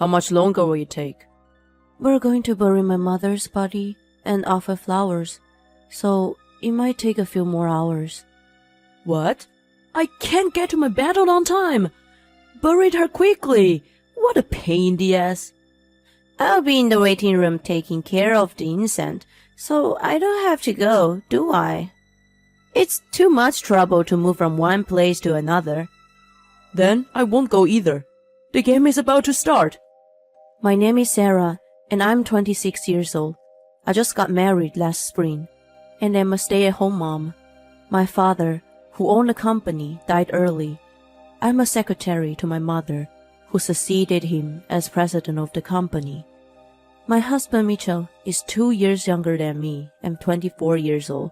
How much longer will it take? We're going to bury my mother's body and offer flowers, so it might take a few more hours. What? I can't get to my bed on time. Buried her quickly. What a pain in the ass. I'll be in the waiting room taking care of the incense, so I don't have to go, do I? It's too much trouble to move from one place to another. Then I won't go either. The game is about to start. My name is Sarah, and I'm 26 years old. I just got married last spring, and I'm a stay-at-home mom. My father, who owned a company, died early. I'm a secretary to my mother, who succeeded him as president of the company. My husband Mitchell is 2 years younger than me and 24 years old.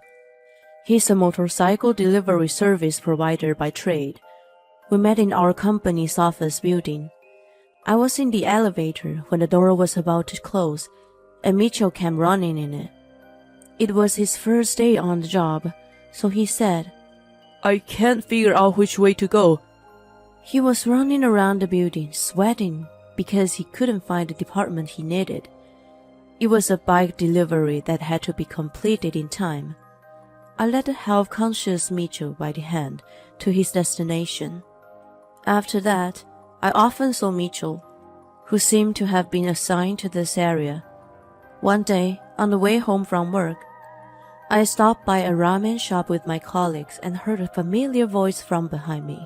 He's a motorcycle delivery service provider by trade. We met in our company's office building. I was in the elevator when the door was about to close, and Mitchell came running in it. It was his first day on the job, so he said, I can't figure out which way to go. He was running around the building, sweating, because he couldn't find the department he needed. It was a bike delivery that had to be completed in time. I led the health-conscious Mitchell by the hand to his destination. After that, I often saw Mitchell, who seemed to have been assigned to this area. One day, on the way home from work, I stopped by a ramen shop with my colleagues and heard a familiar voice from behind me.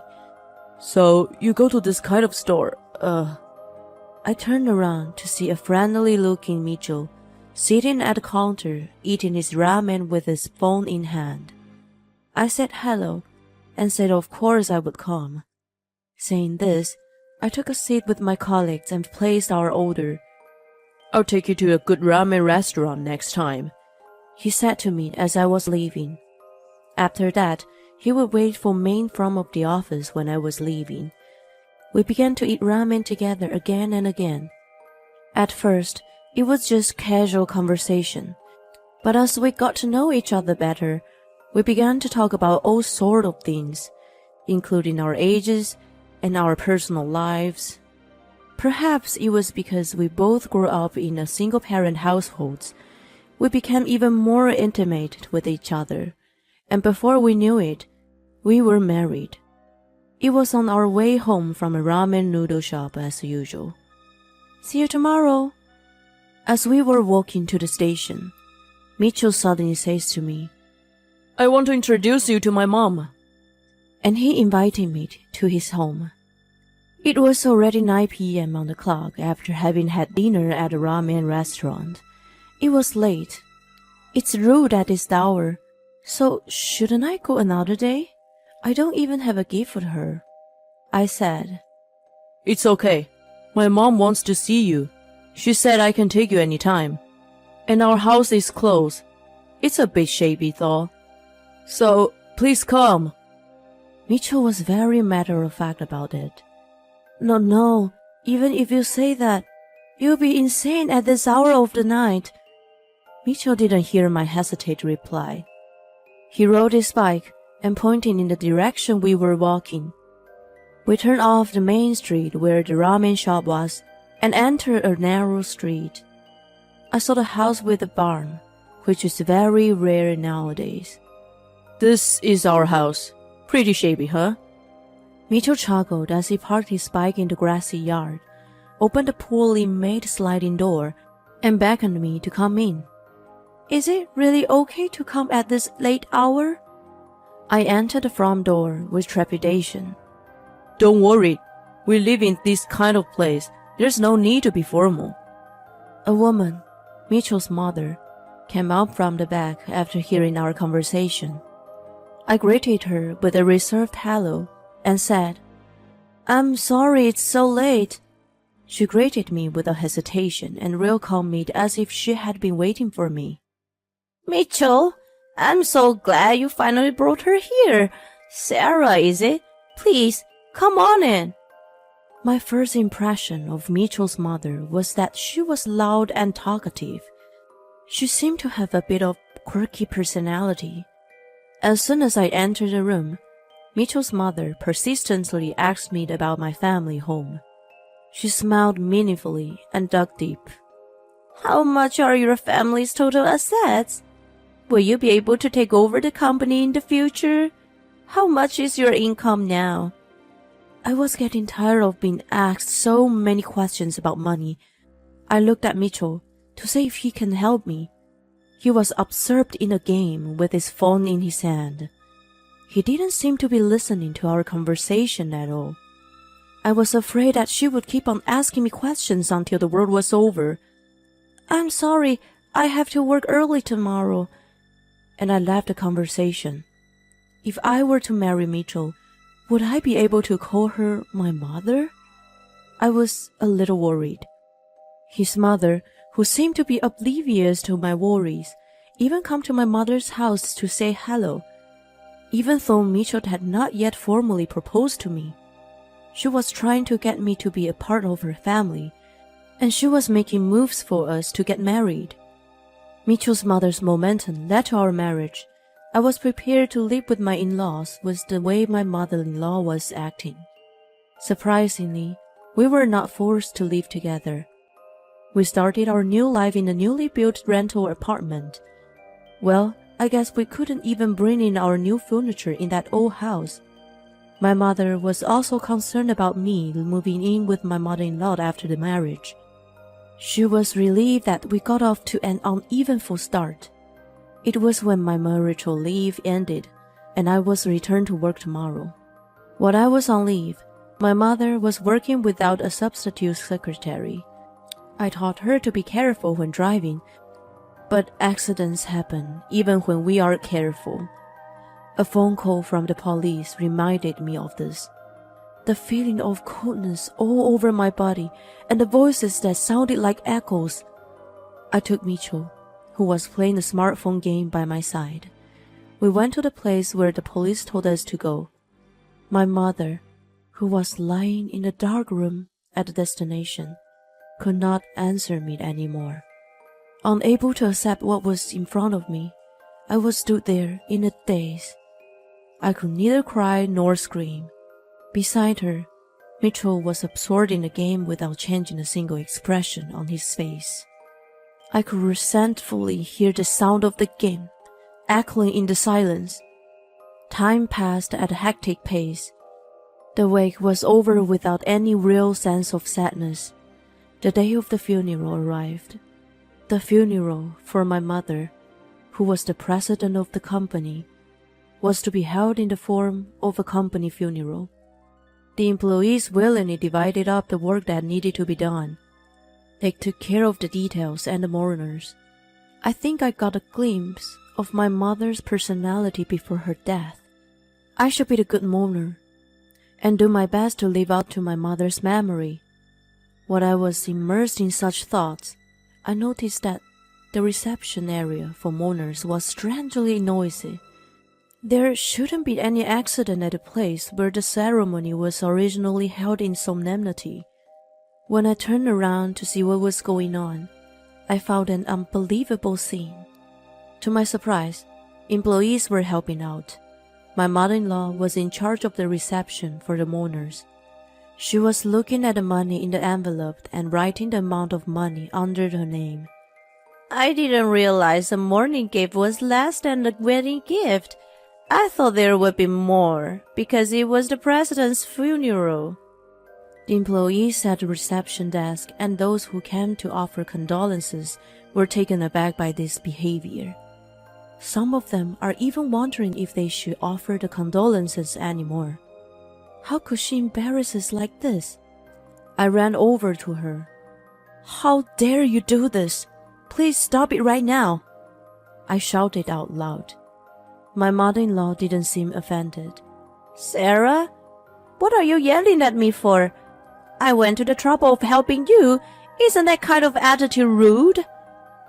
So, you go to this kind of store, I turned around to see a friendly-looking Mitchell sitting at the counter eating his ramen with his phone in hand. I said hello and said of course I would come. Saying this, I took a seat with my colleagues and placed our order. I'll take you to a good ramen restaurant next time, he said to me as I was leaving. After that, he would wait for me in front of the office when I was leaving. We began to eat ramen together again and again. At first, it was just casual conversation. But as we got to know each other better, we began to talk about all sorts of things, including our ages and our personal lives. Perhaps it was because we both grew up in a single-parent households. We became even more intimate with each other, and before we knew it, we were married. It was on our way home from a ramen noodle shop as usual. See you tomorrow. As we were walking to the station, Mitchell suddenly says to me, I want to introduce you to my mom. And he invited me to his home. It was already 9 p.m. on the clock after having had dinner at a ramen restaurant. It was late. It's rude at this hour, so shouldn't I go another day? I don't even have a gift for her. I said, It's okay. My mom wants to see you. She said I can take you anytime. And our house is close. It's a bit shabby though. So, please come. Mitchell was very matter-of-fact about it. No, even if you say that, you'll be insane at this hour of the night. Mitchell didn't hear my hesitant reply. He rode his bike and pointed in the direction we were walking. We turned off the main street where the ramen shop was and entered a narrow street. I saw the house with a barn, which is very rare nowadays. This is our house. Pretty shabby, huh? Mitchell chuckled as he parked his bike in the grassy yard, opened the poorly made sliding door, and beckoned me to come in. Is it really okay to come at this late hour? I entered the front door with trepidation. Don't worry. We live in this kind of place. There's no need to be formal. A woman, Mitchell's mother, came out from the back after hearing our conversation. I greeted her with a reserved hello and said, I'm sorry it's so late. She greeted me with a hesitation and welcomed me as if she had been waiting for me. Mitchell, I'm so glad you finally brought her here. Sarah, is it? Please, come on in. My first impression of Mitchell's mother was that she was loud and talkative. She seemed to have a bit of quirky personality. As soon as I entered the room, Mitchell's mother persistently asked me about my family home. She smiled meaningfully and dug deep. How much are your family's total assets? Will you be able to take over the company in the future? How much is your income now? I was getting tired of being asked so many questions about money. I looked at Mitchell to see if he can help me. He was absorbed in a game with his phone in his hand. He didn't seem to be listening to our conversation at all. I was afraid that she would keep on asking me questions until the world was over. I'm sorry, I have to work early tomorrow. And I left the conversation. If I were to marry Mitchell, would I be able to call her my mother? I was a little worried. His mother, who seemed to be oblivious to my worries, even come to my mother's house to say hello, even though Mitchell had not yet formally proposed to me. She was trying to get me to be a part of her family, and she was making moves for us to get married. Mitchell's mother's momentum led to our marriage. I was prepared to live with my in-laws with the way my mother-in-law was acting. Surprisingly, we were not forced to live together. We started our new life in a newly built rental apartment. Well, I guess we couldn't even bring in our new furniture in that old house. My mother was also concerned about me moving in with my mother-in-law after the marriage. She was relieved that we got off to an uneventful start. It was when my marital leave ended, and I was returned to work tomorrow. While I was on leave, my mother was working without a substitute secretary. I taught her to be careful when driving, but accidents happen even when we are careful. A phone call from the police reminded me of this. The feeling of coldness all over my body and the voices that sounded like echoes. I took Mitchell, who was playing a smartphone game, by my side. We went to the place where the police told us to go. My mother, who was lying in a dark room at the destination, could not answer me anymore. Unable to accept what was in front of me, I was stood there in a daze. I could neither cry nor scream. Beside her, Mitchell was absorbed in the game without changing a single expression on his face. I could resentfully hear the sound of the game, echoing in the silence. Time passed at a hectic pace. The wake was over without any real sense of sadness. The day of the funeral arrived. The funeral for my mother, who was the president of the company, was to be held in the form of a company funeral. The employees willingly divided up the work that needed to be done. They took care of the details and the mourners. I think I got a glimpse of my mother's personality before her death. I should be the good mourner and do my best to live up to my mother's memory. While I was immersed in such thoughts, I noticed that the reception area for mourners was strangely noisy. There shouldn't be any accident at the place where the ceremony was originally held in solemnity. When I turned around to see what was going on, I found an unbelievable scene. To my surprise, employees were helping out. My mother-in-law was in charge of the reception for the mourners. She was looking at the money in the envelope and writing the amount of money under her name. I didn't realize the mourning gift was less than the wedding gift. I thought there would be more, because it was the president's funeral. The employees at the reception desk and those who came to offer condolences were taken aback by this behavior. Some of them are even wondering if they should offer the condolences anymore. How could she embarrass us like this? I ran over to her. How dare you do this? Please stop it right now, I shouted out loud. My mother-in-law didn't seem offended. Sarah, what are you yelling at me for? I went to the trouble of helping you. Isn't that kind of attitude rude?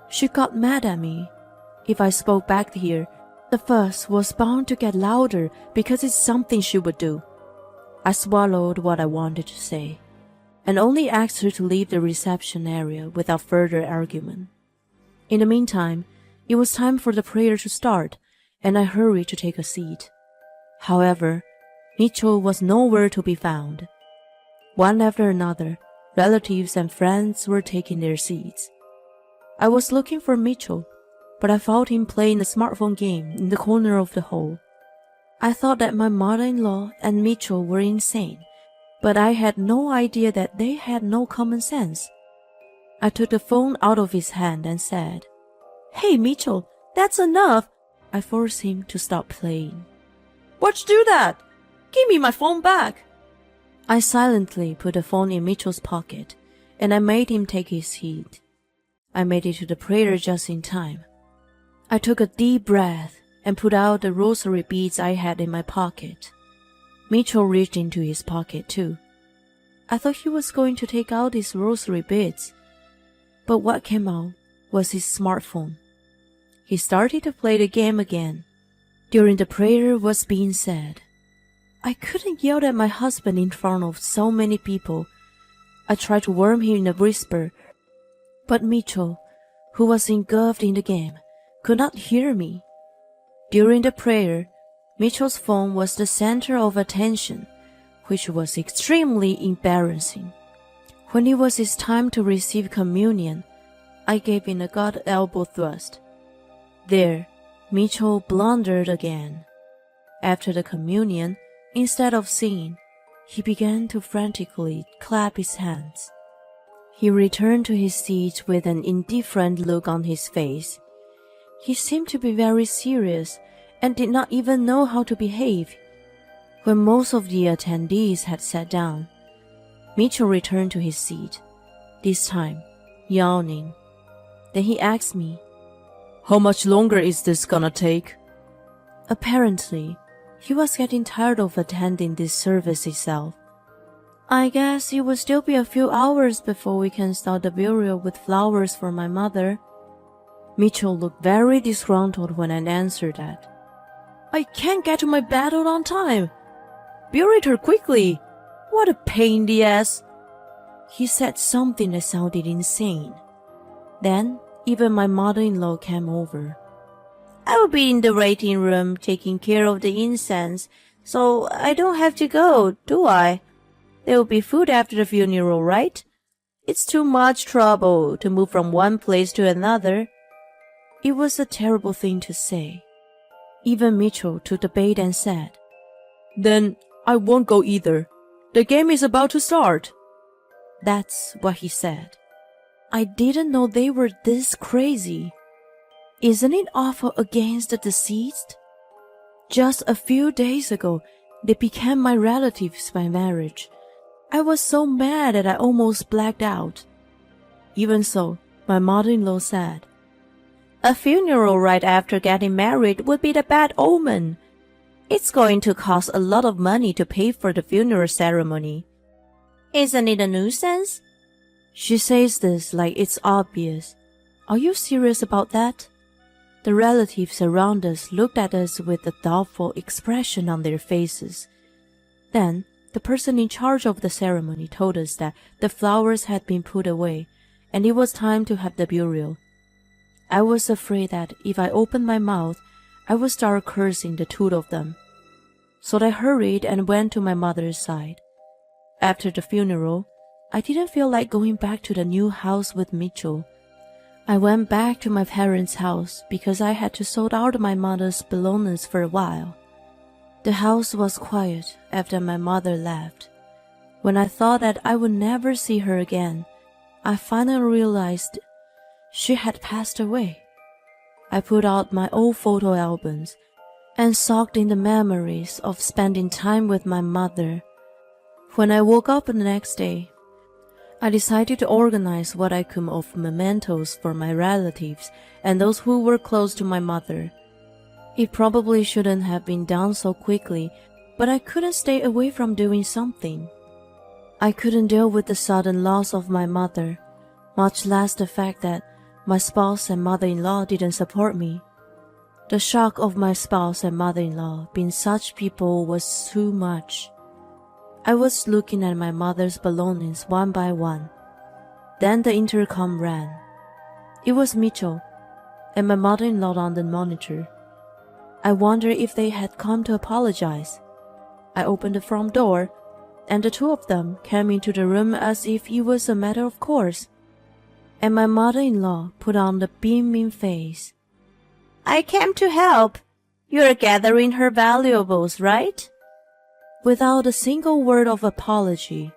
She got mad at me. If I spoke back here, the fuss was bound to get louder because it's something she would do. I swallowed what I wanted to say, and only asked her to leave the reception area without further argument. In the meantime, it was time for the prayer to start, and I hurried to take a seat. However, Mitchell was nowhere to be found. One after another, Relatives and friends were taking their seats. I was looking for Mitchell, but I found him playing a smartphone game in the corner of the hall. I thought that my mother-in-law and Mitchell were insane, but I had no idea that they had no common sense. I took the phone out of his hand and said, "Hey, Mitchell, that's enough." I forced him to stop playing. "Why'd you do that? Give me my phone back." I silently put the phone in Mitchell's pocket, and I made him take his seat. I made it to the prayer just in time. I took a deep breath and put out the rosary beads I had in my pocket. Mitchell reached into his pocket too. I thought he was going to take out his rosary beads, but what came out was his smartphone. He started to play the game again. During the prayer was being said, I couldn't yell at my husband in front of so many people. I tried to warn him in a whisper, but Mitchell, who was engulfed in the game, could not hear me. During the prayer, Mitchell's phone was the center of attention, which was extremely embarrassing. When it was his time to receive communion, I gave him a God elbow thrust. There, Mitchell blundered again. After the communion, instead of singing, he began to frantically clap his hands. He returned to his seat with an indifferent look on his face. He seemed to be very serious and did not even know how to behave. When most of the attendees had sat down, Mitchell returned to his seat, this time yawning. Then he asked me, "How much longer is this gonna take?" Apparently, he was getting tired of attending this service itself. "I guess it will still be a few hours before we can start the burial with flowers for my mother." Mitchell looked very disgruntled when I answered that. "I can't get to my bed on time. Bury her quickly. What a pain in the ass." He said something that sounded insane. Then, even my mother-in-law came over. "I'll be in the waiting room taking care of the incense, so I don't have to go, do I? There will be food after the funeral, right? It's too much trouble to move from one place to another." It was a terrible thing to say. Even Mitchell took the bait and said, "Then I won't go either. The game is about to start." That's what he said. I didn't know they were this crazy. Isn't it awful against the deceased? Just a few days ago, they became my relatives by marriage. I was so mad that I almost blacked out. Even so, my mother-in-law said, "A funeral right after getting married would be the bad omen. It's going to cost a lot of money to pay for the funeral ceremony. Isn't it a nuisance?" She says this like it's obvious. Are you serious about that? The relatives around us looked at us with a doubtful expression on their faces. Then, the person in charge of the ceremony told us that the flowers had been put away, and it was time to have the burial. I was afraid that if I opened my mouth, I would start cursing the two of them. So I hurried and went to my mother's side. After the funeral, I didn't feel like going back to the new house with Mitchell. I went back to my parents' house because I had to sort out my mother's belongings for a while. The house was quiet after my mother left. When I thought that I would never see her again, I finally realized she had passed away. I put out my old photo albums and soaked in the memories of spending time with my mother. When I woke up the next day, I decided to organize what I could of mementos for my relatives and those who were close to my mother. It probably shouldn't have been done so quickly, but I couldn't stay away from doing something. I couldn't deal with the sudden loss of my mother, much less the fact that my spouse and mother-in-law didn't support me. The shock of my spouse and mother-in-law being such people was too much. I was looking at my mother's belongings one by one. Then the intercom rang. It was Mitchell and my mother-in-law on the monitor. I wondered if they had come to apologize. I opened the front door, and the two of them came into the room as if it was a matter of course. And my mother-in-law put on the beaming face. "I came to help. You're gathering her valuables, right?" Without a single word of apology,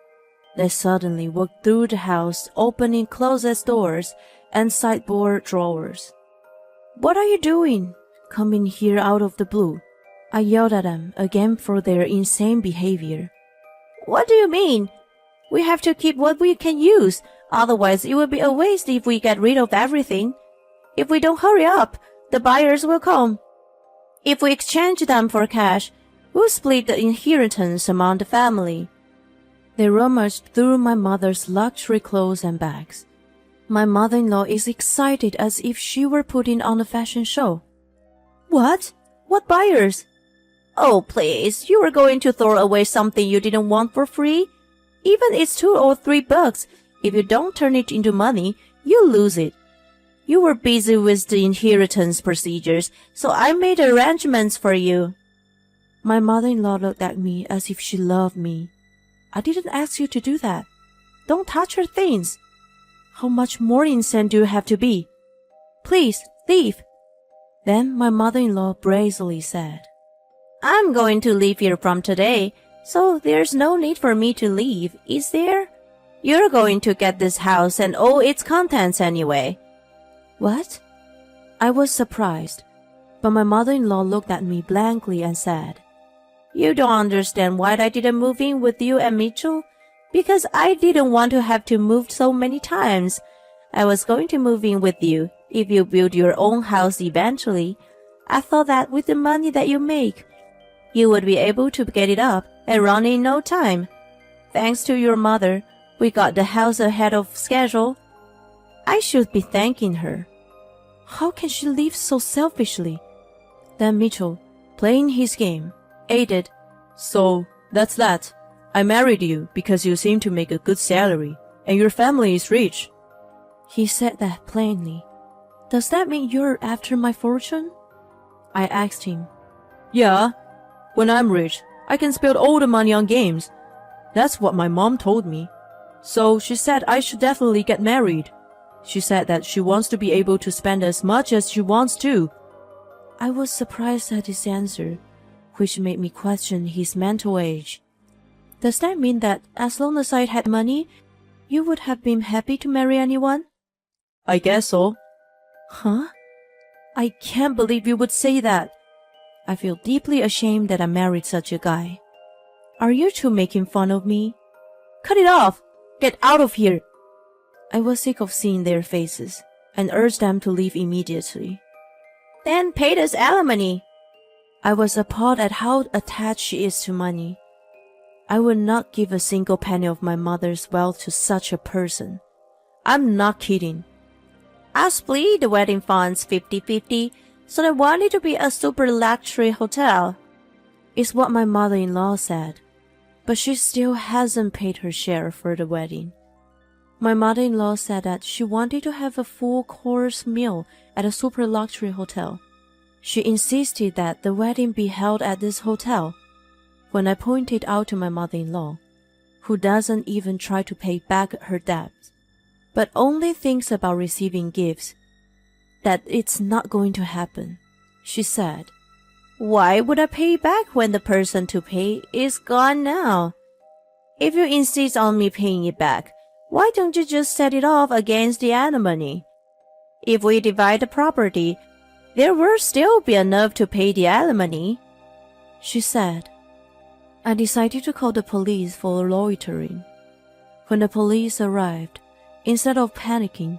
they suddenly walked through the house, opening closet doors and sideboard drawers. "What are you doing? Coming here out of the blue?" I yelled at them again for their insane behavior. "What do you mean? We have to keep what we can use, otherwise it will be a waste if we get rid of everything. If we don't hurry up, the buyers will come. If we exchange them for cash, we'll split the inheritance among the family." They rummaged through my mother's luxury clothes and bags. My mother-in-law is excited as if she were putting on a fashion show. "What? What buyers?" "Oh, please, you were going to throw away something you didn't want for free? Even it's $2 or $3, if you don't turn it into money, you'll lose it. You were busy with the inheritance procedures, so I made arrangements for you." My mother-in-law looked at me as if she loved me. "I didn't ask you to do that. Don't touch her things. How much more insane do you have to be? Please, leave." Then my mother-in-law brazenly said, "I'm going to leave here from today, so there's no need for me to leave, is there? You're going to get this house and all its contents anyway." What? I was surprised, but my mother-in-law looked at me blankly and said, "You don't understand why I didn't move in with you and Mitchell? Because I didn't want to have to move so many times. I was going to move in with you if you build your own house eventually. I thought that with the money that you make, you would be able to get it up and run in no time. Thanks to your mother, we got the house ahead of schedule. I should be thanking her. How can she live so selfishly?" Then Mitchell, playing his game, added, So, that's that. I married you because you seem to make a good salary, and your family is rich. He said that plainly. "Does that mean you're after my fortune?" I asked him. Yeah, when I'm rich, I can spend all the money on games. That's what my mom told me. So she said I should definitely get married. She said that she wants to be able to spend as much as she wants to. I was surprised at his answer, which made me question his mental age. Does that mean that as long as I had money, you would have been happy to marry anyone? I guess so. Huh? I can't believe you would say that. I feel deeply ashamed that I married such a guy. Are you two making fun of me? Cut it off! Get out of here! I was sick of seeing their faces and urged them to leave immediately. Then pay this alimony. I was appalled at how attached she is to money. I would not give a single penny of my mother's wealth to such a person. I'm not kidding. I'll split the wedding funds 50-50, so I want it to be a super luxury hotel, is what my mother-in-law said. But she still hasn't paid her share for the wedding. My mother-in-law said that she wanted to have a full-course meal at a super luxury hotel. She insisted that the wedding be held at this hotel. When I pointed out to my mother-in-law, who doesn't even try to pay back her debts, but only thinks about receiving gifts, that it's not going to happen, she said, "Why would I pay back when the person to pay is gone now? If you insist on me paying it back, why don't you just set it off against the alimony? If we divide the property, there will still be enough to pay the alimony," she said. I decided to call the police for loitering. When the police arrived, instead of panicking,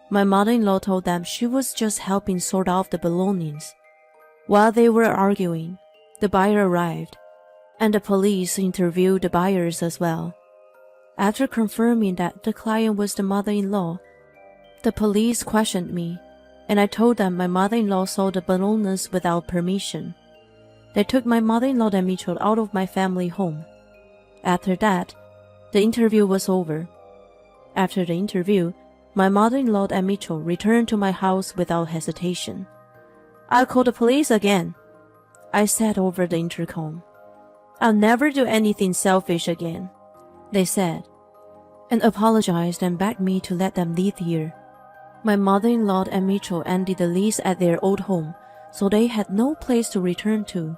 my mother-in-law told them she was just helping sort out the belongings. While they were arguing, the buyer arrived, and the police interviewed the buyers as well. After confirming that the client was the mother-in-law, the police questioned me, and I told them my mother-in-law sold the belongings without permission. They took my mother-in-law and Mitchell out of my family home. After that, the interview was over. After the interview, my mother-in-law and Mitchell returned to my house without hesitation. "I'll call the police again," I said over the intercom. I'll never do anything selfish again, they said, and apologized and begged me to let them live here. My mother-in-law and Mitchell ended the lease at their old home, so they had no place to return to.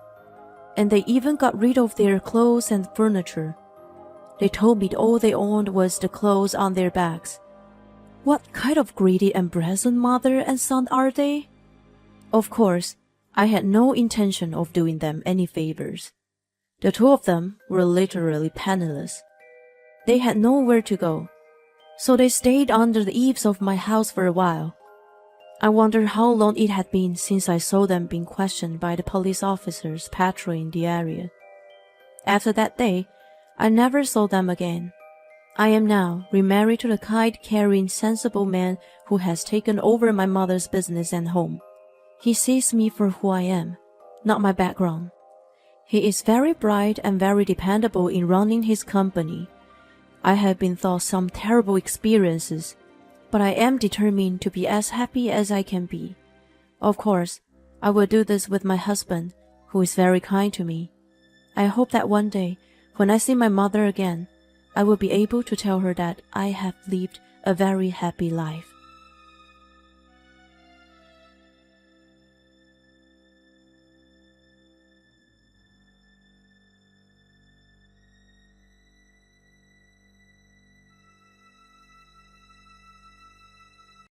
And they even got rid of their clothes and furniture. They told me all they owned was the clothes on their backs. What kind of greedy and brazen mother and son are they? Of course, I had no intention of doing them any favors. The two of them were literally penniless. They had nowhere to go, so they stayed under the eaves of my house for a while. I wondered how long it had been since I saw them being questioned by the police officers patrolling the area. After that day, I never saw them again. I am now remarried to the kind, caring, sensible man who has taken over my mother's business and home. He sees me for who I am, not my background. He is very bright and very dependable in running his company. I have been through some terrible experiences, but I am determined to be as happy as I can be. Of course, I will do this with my husband, who is very kind to me. I hope that one day, when I see my mother again, I will be able to tell her that I have lived a very happy life.